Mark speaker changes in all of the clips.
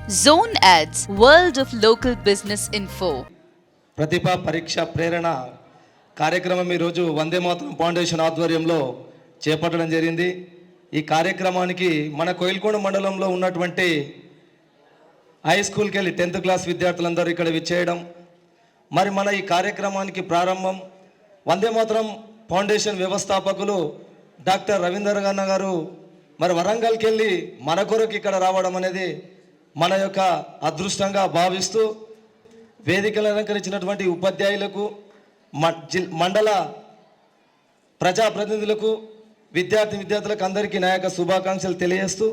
Speaker 1: Zone Ads, World of Local Business Info.
Speaker 2: ప్రతిభ పరీక్ష ప్రేరణ కార్యక్రమం ఈరోజు వందే మాతరం ఫౌండేషన్ ఆధ్వర్యంలో చేపట్టడం జరిగింది. ఈ కార్యక్రమానికి మన కోయిల్కోణ మండలంలో ఉన్నటువంటి హై స్కూల్కి వెళ్ళి 10th క్లాస్ విద్యార్థులందరూ ఇక్కడ విచ్చేయడం, మరి మన ఈ కార్యక్రమానికి ప్రారంభం వందే మాతరం ఫౌండేషన్ వ్యవస్థాపకులు డాక్టర్ రవీందర్ గన్న గారు మరి వరంగల్కి వెళ్ళి మన కొరకు ఇక్కడ రావడం అనేది మన యొక్క అదృష్టంగా భావిస్తూ వేదికలు అలంకరించినటువంటి ఉపాధ్యాయులకు, మండల ప్రజాప్రతినిధులకు, విద్యార్థులకు అందరికీ నా యొక్క శుభాకాంక్షలు తెలియజేస్తూ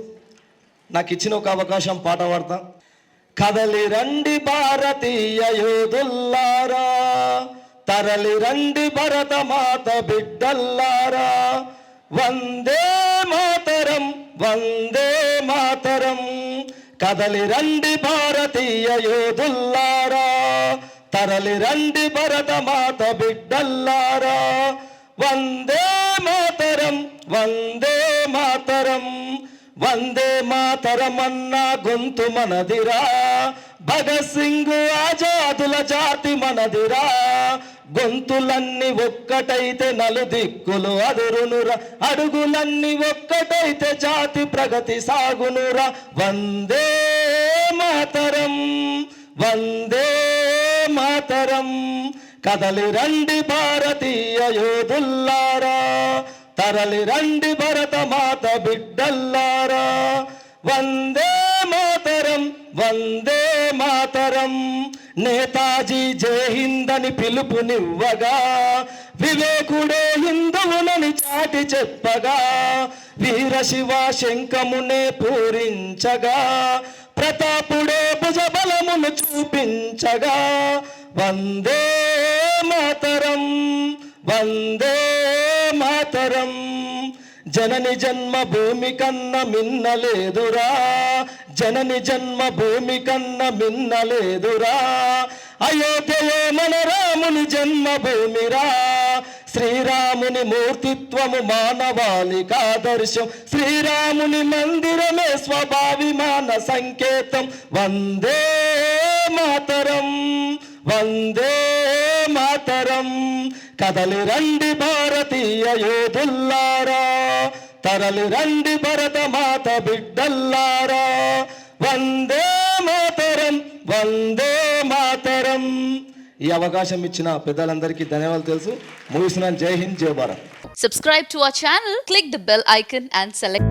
Speaker 2: నాకు ఇచ్చిన ఒక అవకాశం పాట పాడతాం. కదలి రండి భారతీయ యోధుల్లారా, తరలి రండి భరత మాత బిడ్డల్లారా, వందే మాతరం వందే మాతరం. కదలి రండి భారతీయ యోధుల్లారా, తరలి రండి భరత మాత బిడ్డల్లారా, వందే మాతరం వందే మాతరం. వందే మాతరం అన్న గొంతు మనదిరా, భగత్ సింగ్ ఆజాదుల జాతి మనదిరా, గొంతులన్నీ ఒక్కటైతే నలుదిక్కులు అదురునురా, అడుగులన్నీ ఒక్కటైతే జాతి ప్రగతి సాగునురా, వందే మాతరం వందే మాతరం. కదలి రండి భారతీయ యోధుల్లారా, తరలి రండి భరత మాత బిడ్డల్లారా, వందే మాతరం వందే మాతరం. నేతాజీ జై హింద్ అని పిలుపునివ్వగా, వివేకుడే హిందువులని చాటి చెప్పగా, వీరశివ శంఖమునే పూరించగా, ప్రతాపుడే భుజబలమును చూపించగా, వందే మాతరం వందే మాతరం. జనని జన్మ భూమి కన్న మిన్నలేదురా, జనని జన్మ భూమి కన్న మిన్నలేదురా, అయోధ్యయే మన రాముని జన్మభూమిరా, శ్రీరాముని మూర్తిత్వము మానవాళికి ఆదర్శం, శ్రీరాముని మందిరమే స్వభావిమాన సంకేతం, వందే మాతరం వందే మాతరం. కదలి రండి భారతీయ యోధుల్లారా, తరలి రండి భరత మాత బిడ్డల్లారా, వందే మాతరం వందే మాతరం. ఈ అవకాశం ఇచ్చిన పెద్దలందరికీ ధన్యవాదాలు తెలుసు. ముగిస్తున్నాను. జై హింద్, జై Bharat.
Speaker 1: Subscribe to our channel, click the bell icon and select